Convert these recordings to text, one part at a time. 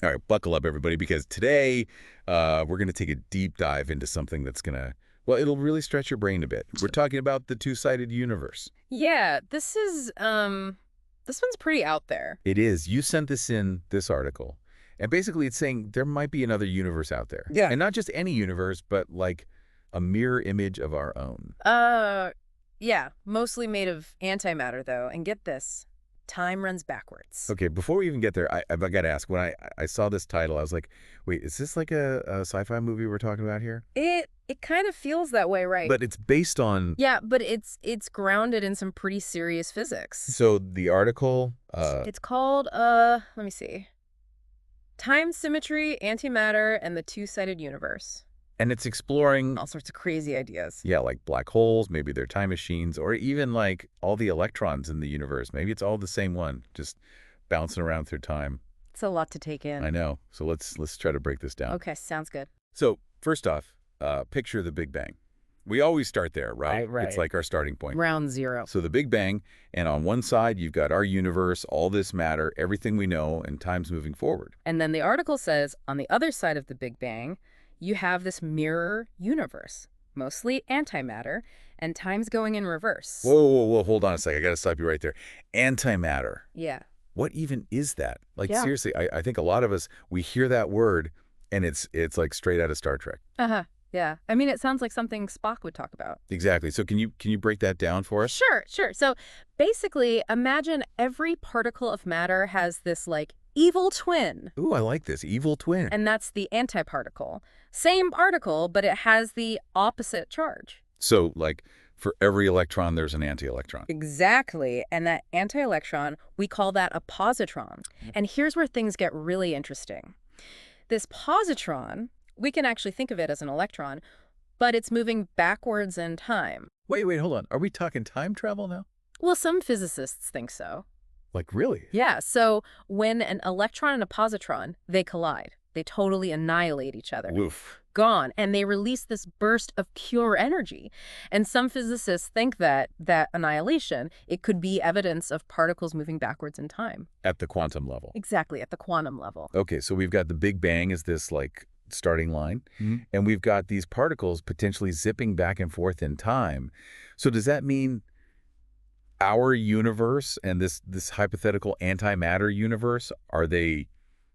All right, buckle up, everybody, because today we're going to take a deep dive into something that's going to, well, it'll really stretch your brain a bit. We're talking about the two-sided universe. Yeah, this one's pretty out there. It is. You sent this article, and basically it's saying there might be another universe out there. Yeah. And not just any universe, but like a mirror image of our own. Yeah, mostly made of antimatter, though. And get this, time runs backwards. Okay, before we even get there, I've got to ask, when I saw this title, I was like, wait, is this like a sci-fi movie we're talking about here? It kind of feels that way, right? But it's based on... Yeah, but it's grounded in some pretty serious physics. So the article... It's called, let me see. Time, Symmetry, Antimatter, and the Two-Sided Universe. And it's exploring... all sorts of crazy ideas. Yeah, like black holes, maybe they're time machines, or even like all the electrons in the universe. Maybe it's all the same one, just bouncing around through time. It's a lot to take in. I know. So let's try to break this down. Okay, sounds good. So first off, picture the Big Bang. We always start there, right? Right. It's like our starting point. Round zero. So the Big Bang, and on one side, you've got our universe, all this matter, everything we know, and time's moving forward. And then the article says, on the other side of the Big Bang, you have this mirror universe, mostly antimatter, and time's going in reverse. Whoa, hold on a second. I got to stop you right there. Antimatter. Yeah. What even is that? Like, Yeah. seriously, I think a lot of us, we hear that word, and it's like straight out of Star Trek. Uh-huh. Yeah. I mean, it sounds like something Spock would talk about. Exactly. So can you break that down for us? Sure. So basically, imagine every particle of matter has this, like, evil twin. Ooh, I like this. Evil twin. And that's the antiparticle. Same particle, but it has the opposite charge. So, like, for every electron, there's an anti-electron. Exactly. And that anti-electron, we call that a positron. And here's where things get really interesting. This positron, we can actually think of it as an electron, but it's moving backwards in time. Wait, hold on. Are we talking time travel now? Well, some physicists think so. Like, really? Yeah, so when an electron and a positron, they collide. They totally annihilate each other. Woof. Gone. And they release this burst of pure energy. And some physicists think that annihilation, it could be evidence of particles moving backwards in time. At the quantum level. Exactly, at the quantum level. Okay, so we've got the Big Bang as this, like, starting line, and we've got these particles potentially zipping back and forth in time. So does that mean our universe and this hypothetical antimatter universe, are they,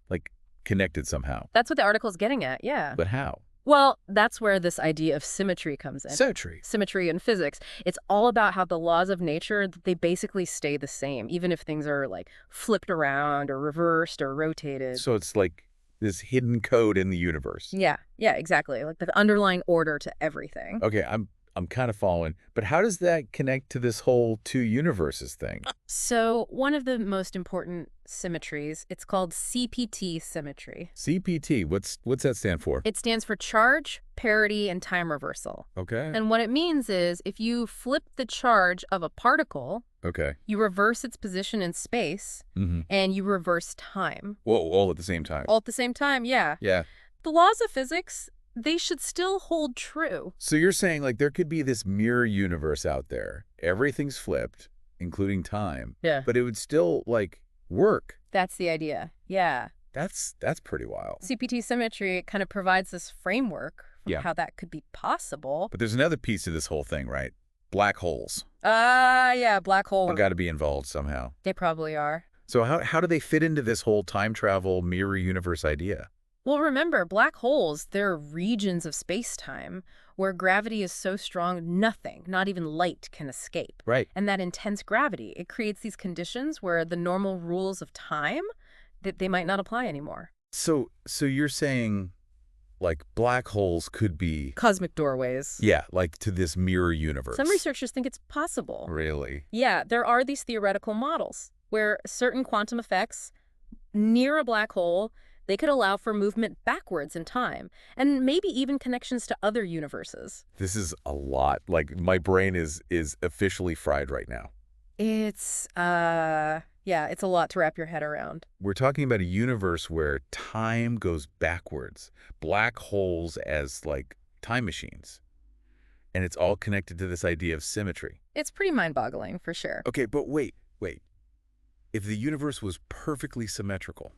like, connected somehow? That's what the article's getting at, yeah. But how? Well, that's where this idea of symmetry comes in. Symmetry. Symmetry in physics. It's all about how the laws of nature, they basically stay the same, even if things are, like, flipped around or reversed or rotated. So it's like this hidden code in the universe. Yeah, exactly. Like the underlying order to everything. Okay, I'm kind of following, but how does that connect to this whole two universes thing? So one of the most important symmetries, it's called CPT symmetry. CPT, what's that stand for? It stands for charge, parity, and time reversal. Okay. And what it means is if you flip the charge of a particle, Okay. you reverse its position in space, and you reverse time. Whoa, all at the same time. All at the same time, yeah. Yeah. The laws of physics, they should still hold true. So you're saying, like, there could be this mirror universe out there. Everything's flipped, including time. Yeah. But it would still, like, work. That's the idea. Yeah. That's pretty wild. CPT symmetry kind of provides this framework for Yeah. how that could be possible. But there's another piece to this whole thing, right? Black holes. Yeah, black hole. They've got to be involved somehow. They probably are. So how do they fit into this whole time travel mirror universe idea? Well, remember, black holes, they're regions of space-time where gravity is so strong nothing, not even light, can escape. Right. And that intense gravity, it creates these conditions where the normal rules of time, that they might not apply anymore. So you're saying, like, black holes could be... Cosmic doorways. Yeah, like to this mirror universe. Some researchers think it's possible. Really? Yeah, there are these theoretical models where certain quantum effects near a black hole, they could allow for movement backwards in time, and maybe even connections to other universes. This is a lot. Like, my brain is officially fried right now. It's, it's a lot to wrap your head around. We're talking about a universe where time goes backwards. Black holes as, like, time machines. And it's all connected to this idea of symmetry. It's pretty mind-boggling, for sure. Okay, but wait. If the universe was perfectly symmetrical,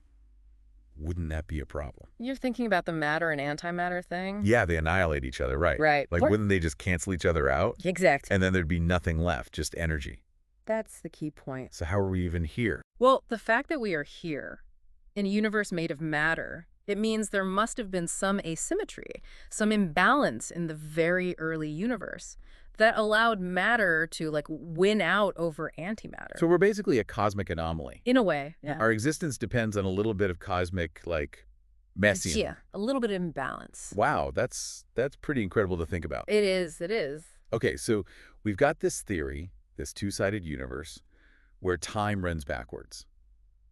Wouldn't that be a problem? You're thinking about the matter and antimatter thing? Yeah, they annihilate each other, right? Right. Like, wouldn't they just cancel each other out? Exactly. And then there'd be nothing left, just energy. That's the key point. So how are we even here? Well, the fact that we are here in a universe made of matter, it means there must have been some asymmetry, some imbalance in the very early universe that allowed matter to, like, win out over antimatter. So we're basically a cosmic anomaly. In a way, yeah. Our existence depends on a little bit of cosmic, like, messian. Yeah, a little bit of imbalance. Wow, that's pretty incredible to think about. It is, it is. Okay, so we've got this theory, this two-sided universe, where time runs backwards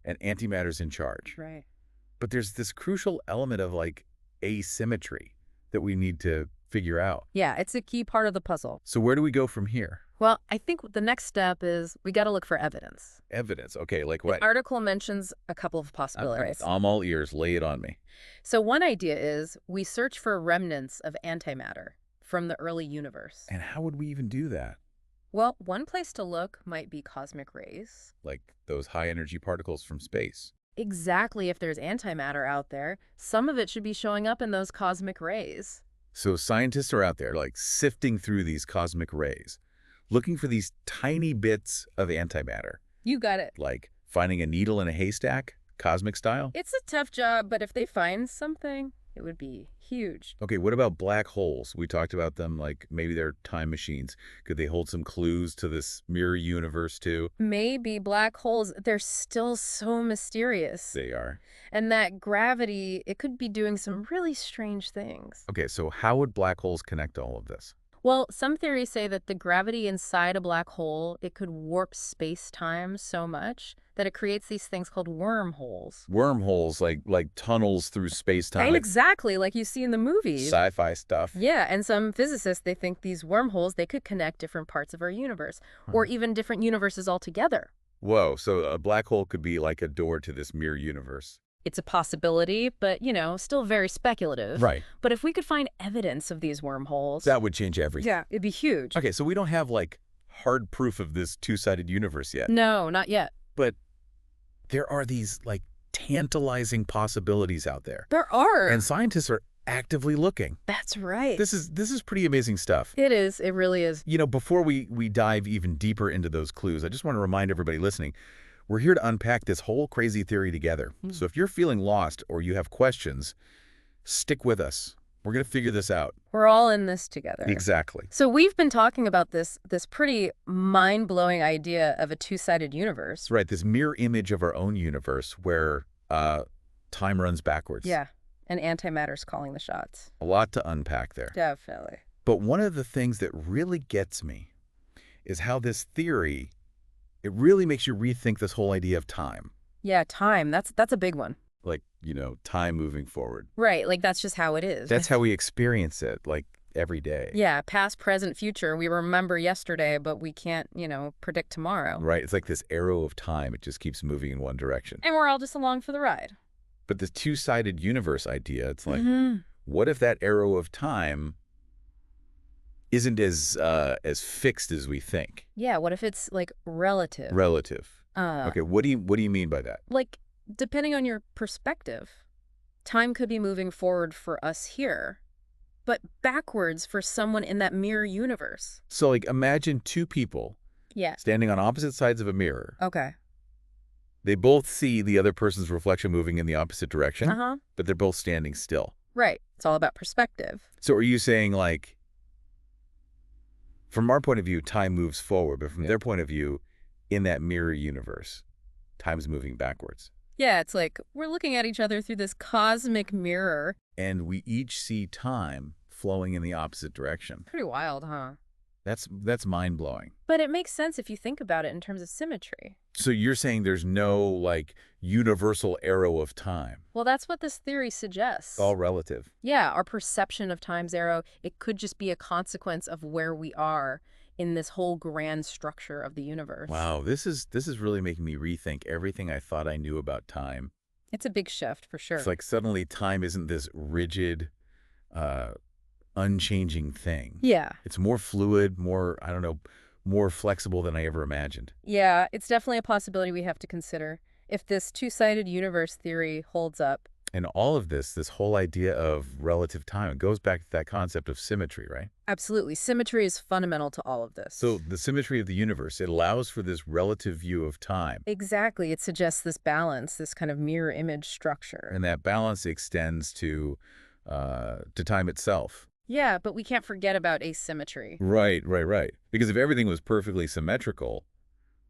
and antimatter's in charge. Right. But there's this crucial element of, like, asymmetry that we need to figure out. Yeah, it's a key part of the puzzle. So where do we go from here? Well, I think the next step is we got to look for evidence. Evidence. Okay, like what? The article mentions a couple of possibilities. I'm all ears. Lay it on me. So one idea is we search for remnants of antimatter from the early universe. And how would we even do that? Well, one place to look might be cosmic rays. Like those high-energy particles from space. Exactly. If there's antimatter out there, some of it should be showing up in those cosmic rays. So scientists are out there, like, sifting through these cosmic rays, looking for these tiny bits of antimatter. You got it. Like finding a needle in a haystack, cosmic style? It's a tough job, but if they find something, it would be huge. Okay, what about black holes? We talked about them, like maybe they're time machines. Could they hold some clues to this mirror universe too? Maybe black holes, they're still so mysterious. They are. And that gravity, it could be doing some really strange things. Okay, so how would black holes connect to all of this? Well, some theories say that the gravity inside a black hole, it could warp space-time so much that it creates these things called wormholes. Wormholes, like tunnels through space-time. And exactly, like you see in the movies. Sci-fi stuff. Yeah, and some physicists, they think these wormholes, they could connect different parts of our universe, or even different universes altogether. Whoa, so a black hole could be like a door to this mirror universe. It's a possibility, but, still very speculative. Right. But if we could find evidence of these wormholes... That would change everything. Yeah, it'd be huge. Okay, so we don't have, like, hard proof of this two-sided universe yet. No, not yet. But there are these, like, tantalizing possibilities out there. There are. And scientists are actively looking. That's right. This is pretty amazing stuff. It is. It really is. Before we dive even deeper into those clues, I just want to remind everybody listening, we're here to unpack this whole crazy theory together. So if you're feeling lost or you have questions, stick with us. We're going to figure this out. We're all in this together. Exactly. So we've been talking about this pretty mind-blowing idea of a two-sided universe. That's right, this mirror image of our own universe where time runs backwards. Yeah, and antimatter's calling the shots. A lot to unpack there. Definitely. But one of the things that really gets me is how this theory, it really makes you rethink this whole idea of time. Yeah, time. That's a big one. Like, time moving forward. Right, like that's just how it is. That's how we experience it, like, every day. Yeah, past, present, future. We remember yesterday, but we can't, predict tomorrow. Right, it's like this arrow of time. It just keeps moving in one direction. And we're all just along for the ride. But this two-sided universe idea, it's like, what if that arrow of time isn't as fixed as we think? Yeah, what if it's, like, relative? Relative. Okay, what do you mean by that? Like, depending on your perspective, time could be moving forward for us here, but backwards for someone in that mirror universe. So, like, imagine two people standing on opposite sides of a mirror. Okay. They both see the other person's reflection moving in the opposite direction, but they're both standing still. Right. It's all about perspective. So are you saying, like, from our point of view, time moves forward, but from their point of view, in that mirror universe, time's moving backwards? Yeah, it's like we're looking at each other through this cosmic mirror. And we each see time flowing in the opposite direction. Pretty wild, huh? That's mind-blowing. But it makes sense if you think about it in terms of symmetry. So you're saying there's no, like, universal arrow of time? Well, that's what this theory suggests. All relative. Yeah, our perception of time's arrow, it could just be a consequence of where we are in this whole grand structure of the universe. Wow, this is really making me rethink everything I thought I knew about time. It's a big shift, for sure. It's like suddenly time isn't this rigid, unchanging thing. Yeah. It's more fluid, more flexible than I ever imagined. Yeah, it's definitely a possibility we have to consider. If this two-sided universe theory holds up, And all of this whole idea of relative time, it goes back to that concept of symmetry, right? Absolutely. Symmetry is fundamental to all of So this. the symmetry of the universe, it allows for this relative view of time. Exactly. It suggests this balance, this kind of mirror image structure. And that balance extends to time itself. Yeah, but we can't forget about asymmetry. Right, right, right. Because if everything was perfectly symmetrical,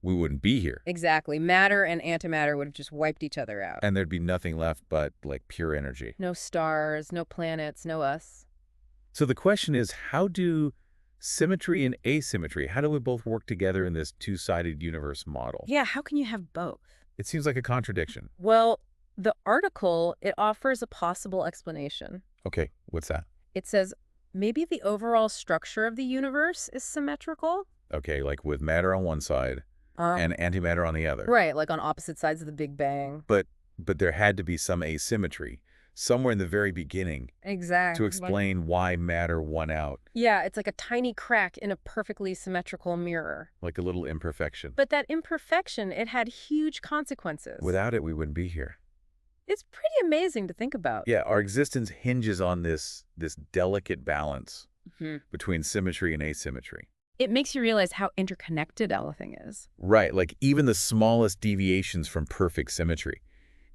we wouldn't be here. Exactly. Matter and antimatter would have just wiped each other out. And there'd be nothing left but, like, pure energy. No stars, no planets, no us. So the question is, how do symmetry and asymmetry, how do we both work together in this two-sided universe model? Yeah, how can you have both? It seems like a contradiction. Well, the article, it offers a possible explanation. Okay, what's that? It says maybe the overall structure of the universe is symmetrical. Okay, like with matter on one side and antimatter on the other. Right, like on opposite sides of the Big Bang. But there had to be some asymmetry somewhere in the very beginning Exactly. to explain why matter won out, Yeah, it's like a tiny crack in a perfectly symmetrical mirror. like a little imperfection. But that imperfection, it had huge consequences. Without it, we wouldn't be here. It's pretty amazing to think about. Yeah, our existence hinges on this delicate balance Mhm. between symmetry and asymmetry. It makes you realize how interconnected everything is. Right, like even the smallest deviations from perfect symmetry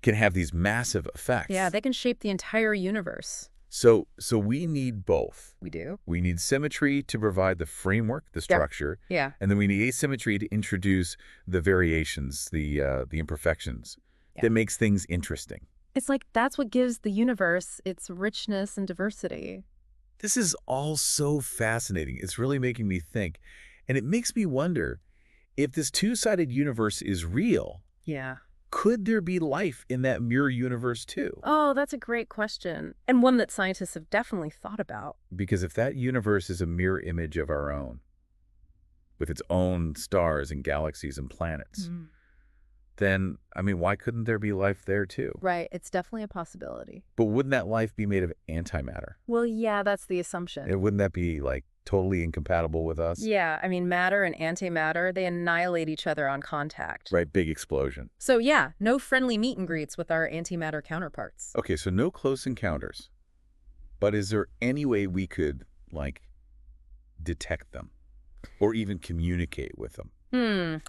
can have these massive effects. Yeah, they can shape the entire universe. So we need both. We do. We need symmetry to provide the framework, the structure, Yeah. and then we need asymmetry to introduce the variations, the imperfections Yeah. that makes things interesting. It's like that's what gives the universe its richness and diversity. This is all so fascinating. It's really making me think. And it makes me wonder, if this two-sided universe is real, Yeah. could there be life in that mirror universe too? Oh, that's a great question. And one that scientists have definitely thought about. Because if that universe is a mirror image of our own, with its own stars and galaxies and planets, then, I mean, why couldn't there be life there too? Right, it's definitely a possibility. But wouldn't that life be made of antimatter? Well, yeah, that's the assumption. And wouldn't that be, like, totally incompatible with us? Yeah, I mean, matter and antimatter, they annihilate each other on contact. Right, big explosion. So yeah, no friendly meet and greets with our antimatter counterparts. Okay, so no close encounters. But is there any way we could, like, detect them? Or even communicate with them?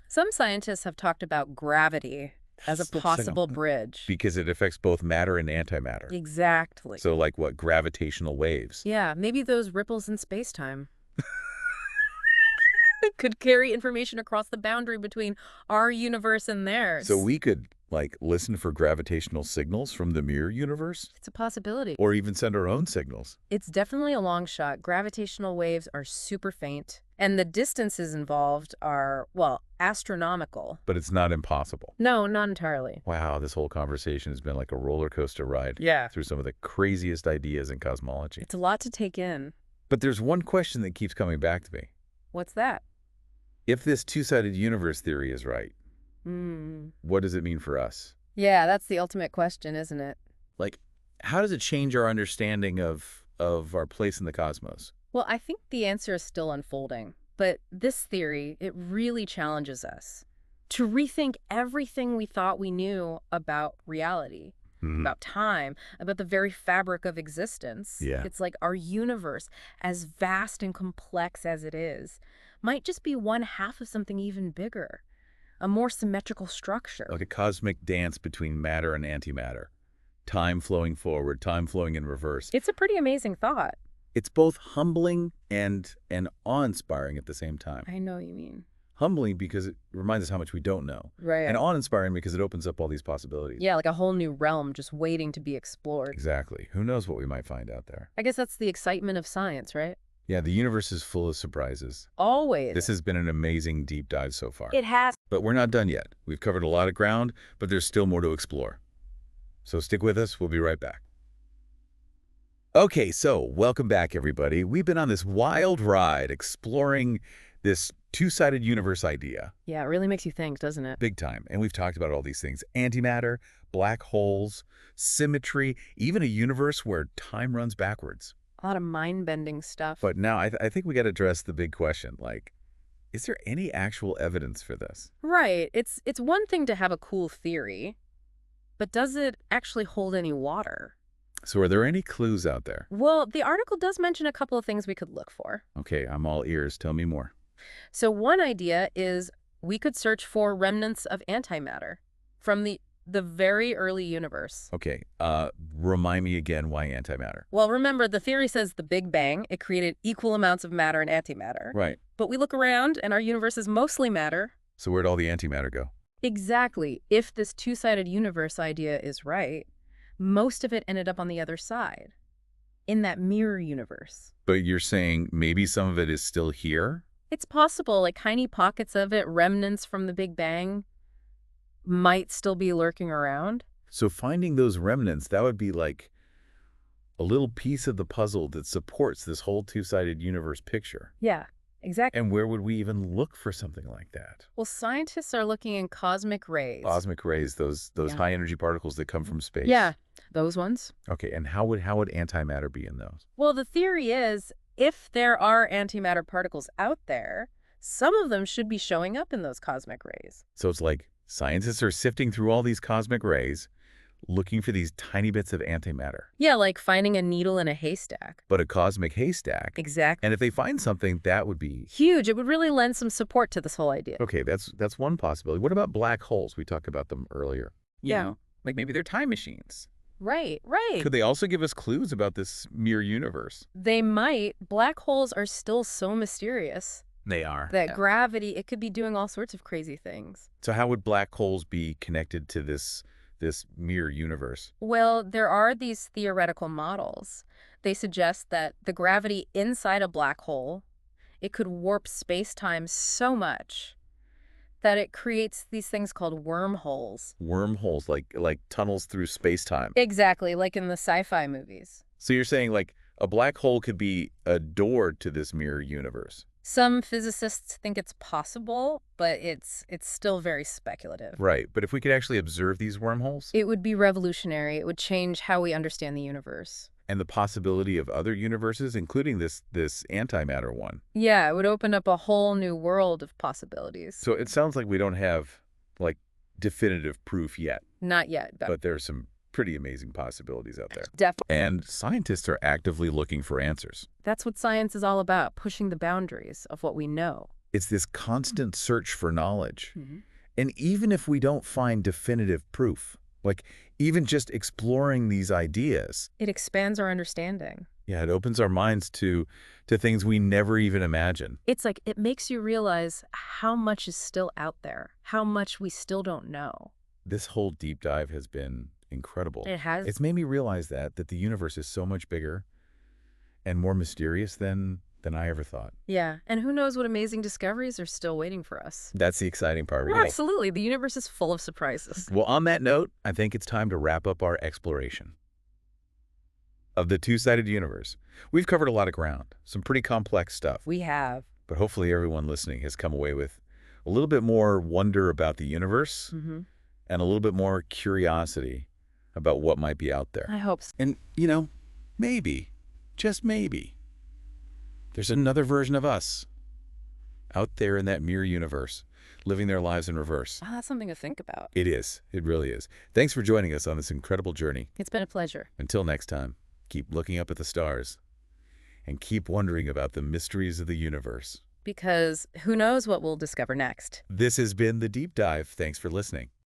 Some scientists have talked about gravity as a Let's look possible bridge. Because it affects both matter and antimatter. Exactly. So like what, gravitational waves? Yeah, maybe those ripples in space-time could carry information across the boundary between our universe and theirs. So we could, like, listen for gravitational signals from the mirror universe? It's a possibility. Or even send our own signals? It's definitely a long shot. Gravitational waves are super faint, and the distances involved are, well, astronomical. But it's not impossible. No, not entirely. Wow, this whole conversation has been like a roller coaster ride. Yeah. Through some of the craziest ideas in cosmology. It's a lot to take in. But there's one question that keeps coming back to me. What's that? If this two-sided universe theory is right, what does it mean for us? Yeah, that's the ultimate question, isn't it? Like, how does it change our understanding of our place in the cosmos? Well, I think the answer is still unfolding. But this theory, it really challenges us to rethink everything we thought we knew about reality, about time, about the very fabric of existence. Yeah. It's like our universe, as vast and complex as it is, might just be one half of something even bigger, a more symmetrical structure. Like a cosmic dance between matter and antimatter. Time flowing forward, time flowing in reverse. It's a pretty amazing thought. It's both humbling and awe-inspiring at the same time. I know what you mean. Humbling because it reminds us how much we don't know. Right. And awe-inspiring because it opens up all these possibilities. Yeah, like a whole new realm just waiting to be explored. Exactly. Who knows what we might find out there? I guess that's the excitement of science, right? Yeah, the universe is full of surprises. Always. This has been an amazing deep dive so far. It has. But we're not done yet. We've covered a lot of ground, but there's still more to explore. So stick with us. We'll be right back. Okay, so welcome back, everybody. We've been on this wild ride exploring this two-sided universe idea. Yeah, it really makes you think, doesn't it? Big time. And we've talked about all these things. Antimatter, black holes, symmetry, even a universe where time runs backwards. A lot of mind-bending stuff. But now I think we got to address the big question, like, is there any actual evidence for this? Right. It's one thing to have a cool theory, but does it actually hold any water? So are there any clues out there? Well, the article does mention a couple of things we could look for. Okay, I'm all ears. Tell me more. So one idea is we could search for remnants of antimatter from the very early universe. Okay, remind me again why antimatter. Well, remember, the theory says the Big Bang, it created equal amounts of matter and antimatter. Right. But we look around, and our universe is mostly matter. So where'd all the antimatter go? Exactly. If this two-sided universe idea is right, most of it ended up on the other side, in that mirror universe. But you're saying maybe some of it is still here? It's possible, like tiny pockets of it, remnants from the Big Bang, might still be lurking around. So finding those remnants, that would be like a little piece of the puzzle that supports this whole two-sided universe picture. Yeah, exactly. And where would we even look for something like that? Well, scientists are looking in cosmic rays. Cosmic rays, those Yeah. high-energy particles that come from space. Yeah, those ones. Okay, and how would antimatter be in those? Well, the theory is if there are antimatter particles out there, some of them should be showing up in those cosmic rays. So it's like scientists are sifting through all these cosmic rays, looking for these tiny bits of antimatter. Yeah, like finding a needle in a haystack. But a cosmic haystack. Exactly. And if they find something, that would be Huge. It would really lend some support to this whole idea. okay. That's one possibility. What about black holes? We talked about them earlier. You know, like maybe they're time machines. Right, right. Could they also give us clues about this mirror universe? They might. Black holes are still so mysterious They are. that Yeah. gravity, it could be doing all sorts of crazy things. So how would black holes be connected to this mirror universe? Well, there are these theoretical models. They suggest that the gravity inside a black hole, it could warp space-time so much that it creates these things called wormholes. Wormholes, like tunnels through space-time. Exactly, like in the sci-fi movies. So you're saying like a black hole could be a door to this mirror universe. Some physicists think it's possible, but it's still very speculative. Right. But if we could actually observe these wormholes It would be revolutionary. It would change how we understand the universe. and the possibility of other universes, including this antimatter one. Yeah, it would open up a whole new world of possibilities. So it sounds like we don't have like definitive proof yet, Not yet, but there's some pretty amazing possibilities out there. definitely. And scientists are actively looking for answers. That's what science is all about, pushing the boundaries of what we know. It's this constant search for knowledge. Mm-hmm. And even if we don't find definitive proof, like even just exploring these ideas, It expands our understanding. yeah, it opens our minds to things we never even imagined. It's like it makes you realize how much is still out there, how much we still don't know. This whole deep dive has been incredible. It has. It's made me realize that the universe is so much bigger and more mysterious than I ever thought. Yeah, and who knows what amazing discoveries are still waiting for us. That's the exciting part, right? Absolutely, the universe is full of surprises. Well, on that note, I think it's time to wrap up our exploration of the two-sided universe. We've covered a lot of ground, some pretty complex stuff, We have. but hopefully everyone listening has come away with a little bit more wonder about the universe Mm-hmm. and a little bit more curiosity about what might be out there. I hope so. And, maybe, just maybe, there's another version of us out there in that mirror universe, living their lives in reverse. Oh, that's something to think about. It is. It really is. Thanks for joining us on this incredible journey. It's been a pleasure. Until next time, keep looking up at the stars and keep wondering about the mysteries of the universe. Because who knows what we'll discover next. This has been The Deep Dive. Thanks for listening.